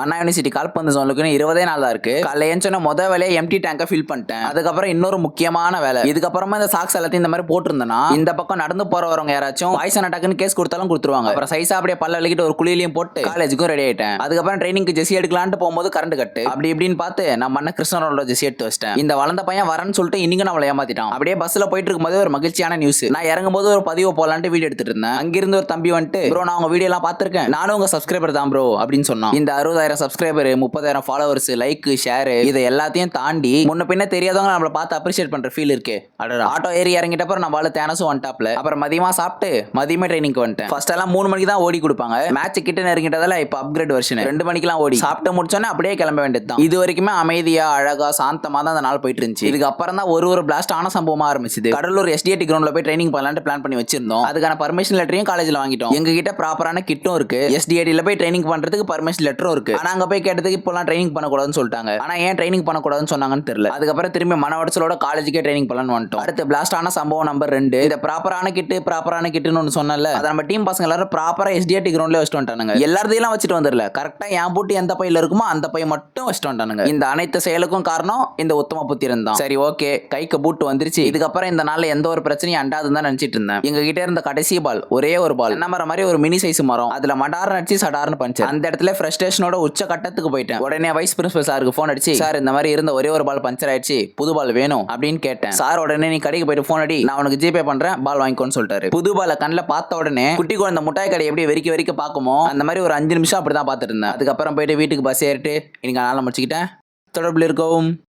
அண்ணா university கால்பந்து ஜோனுக்கு 20 நாள் தான் இருக்கு. காலைல ஏஞ்சோன்னா முத வேலையை எம்டி டேங்கை ஃபில் பண்ணிட்டேன். அதுக்கப்புறம் இன்னொரு முக்கியமான வேலை, இதுக்கப்புறமா இந்த சாக்ஸ் எல்லாத்தையும் இந்த மாதிரி போட்டிருந்தேன்னா இந்த பக்கம் நடந்து போறவங்க யாராச்சும் பாய்சன் அட்டாக்னு கேஸ் கொடுத்தாலும் கொடுத்துருவாங்க. அப்புறம் சைஸா அப்படியே பல்ல வலிக்கிட்டு ஒரு குளியிலையும் போட்டு காலேஜுக்கும் ரெடி ஆயிட்டேன். அதுக்கப்புறம் ட்ரைனிங்க்கு ஜெசி எடுக்கலான்ட்டு போகும்போது கரண்ட் கட்டு அப்படி இப்படின்னு பார்த்து நம்ம அண்ணன் கிருஷ்ணரோட ஜெசி எடுத்து வச்சிட்டேன். இந்த வளர்ந்த பையன் வரேன்னு சொல்லிட்டு இன்னைக்கு நம்மளை ஏமாத்திட்டான். அப்படியே பஸ்ல போயிட்டு இருக்கும்போது ஒரு மகிழ்ச்சியான நியூஸ். நான் இறங்கும் போது ஒரு பதிவு போலான்ட்டு வீடியோ எடுத்துட்டு இருந்தேன். அங்கிருந்து ஒரு தம்பி வந்துட்டு ப்ரோ நான் உங்க வீடியோ எல்லாம் பார்த்திருக்கேன், நானும் உங்க சப்ஸ்கிரைபர் தான் ப்ரோ அப்படின்னு சொன்னான். இந்த 60,000 சப்ஸ்கிரைபர், 30,000 ஃபாலோவர்ஸ், லைக், ஷேர் இது எல்லாத்தையும் தாண்டி முன்ன பின்ன தெரியாதவங்க நம்மள பார்த்து அப்ரிஷியேட் பண்ற ஃபீல் இருக்கு. அடடா. ஆட்டோ ஏறி இறங்கிட்ட அப்புறம் நம்ம தேனசும் ஒன் டாப்ல. அப்புறம் மதியமா சாப்பிட்டு மதியமே ட்ரைனிங்க்கு வந்துட்டேன். ஃபர்ஸ்ட் எல்லாம் 3 மணிக்கு தான் ஓடி கொடுப்பாங்க. மேட்ச் கிட்ட நெருங்கிட்டதால இப்ப அப்கிரேட் வெர்ஷன் 2 மணிக்கெல்லாம் ஓடி சாப்பிட்டு முடிச்சோன்னே அப்படியே கிளம்ப வேண்டியதுதான். இது வரைக்குமே அமைதியா அழகா சாந்தமா தான் அந்த நாள் போயிட்டு இருந்துச்சு. இதுக்கு அப்புறம் தான் ஒரு பிளாஸ்ட் ஆன சம்பவமா ஆரம்பிச்சது. கடலூர் எஸ்டிஏடி கிரவுண்ட்ல போய் ட்ரைனிங் பண்ணலாம்னு பிளான் பண்ணி வச்சிருந்தோம். அதுக்கான பர்மிஷன் லெட்டரையும் காலேஜ்ல வாங்கிட்டோம். எங்க கிட்ட ப்ராப்பரான கிட்டும் இருக்கு. எஸ்டிஏடில போய் ட்ரைனிங் பண்றதுக்கு பர்மிஷன் லெட்டரும் இருக்கு. ஆனா அங்க போய் கேட்டதுக்கு இப்போலாம் ட்ரைனிங் பண்ணக்கூடாதுன்னு சொல்லிட்டாங்க. ஆனா ஏன் ட்ரைனிங் பண்ணக்கூடாதுன்னு சொன்னாங்கன்னு தெரியல. அதுக்கப்புறம் திரும்பி மன உடச்சலோட காலேஜுக்கே ட்ரைனிங் பண்ணலாம்னு வந்துட்டோம். அடுத்து பிளாஸ்ட் ஆன சம்பவம் நம்பர் 2. இந்த ப்ராப்பரான கிட்டுன்னு ஒன்று சொன்னல, அதை நம்ம டீம் பசங்க எல்லாரும் ப்ராப்பரா எஸ்டிஏடி கிரவுண்ட்ல வச்சுட்டு வந்துட்டானுங்க. எல்லாத்தையும் வச்சுட்டு வந்துடல, கரெக்டா என் பூட்டி எந்த பையில இருக்குமோ அந்த பை மட்டும் வச்சுட்டு வந்துட்டானுங்க. இந்த அனைத்து செயலுக்கும் காரணம் இந்த உத்தம புத்திரன் தான். சரி ஓகே, கைக்கு பூட்டு வந்துருச்சு. இதுக்கப்புறம் இந்த நாள்ல எந்த ஒரு பிரச்சனையும் அண்டாதுன்னு தான் நினைச்சிட்டு இருந்தேன். எங்க கிட்ட இருந்த கடைசி பால் ஒரே ஒரு பால், என்ன மரம் மாதிரி ஒரு மினி சைஸ் மரம், அதுல மடார் அடிச்சு சடார்னு பஞ்சர். அந்த இடத்துல ஃப்ரஸ்ட்ரேஷனோட உச்ச கட்டத்துக்கு போயிட்டேன். உடனே வைஸ் பிரின்சிபல் சாருக்கு போன் அடிச்சு, சார் இந்த மாதிரி இருந்த ஒரே ஒரு பால் பஞ்சர் ஆயிடுச்சு, புது பால் வேணும் அப்படின்னு கேட்டேன். சார் உடனே நீ கடைக்கு போயிட்டு போன் அடி, நான் உனக்கு ஜிபே பண்றேன், பால் வாங்கிக்கோன்னு சொல்லிட்டாரு. புது பால கண்ணில் பார்த்த உடனே குட்டி குழந்தை முட்டாய் கடை எப்படி வெறிக்க பார்க்குமோ அந்த மாதிரி ஒரு 5 நிமிஷம் அப்படிதான் பார்த்துட்டு இருந்தேன். அதுக்கப்புறம் போயிட்டு வீட்டுக்கு பஸ் ஏறிட்டு இன்னைக்கு நாளை முடிச்சுக்கிட்டேன். தொடர்பில் இருக்கவும்.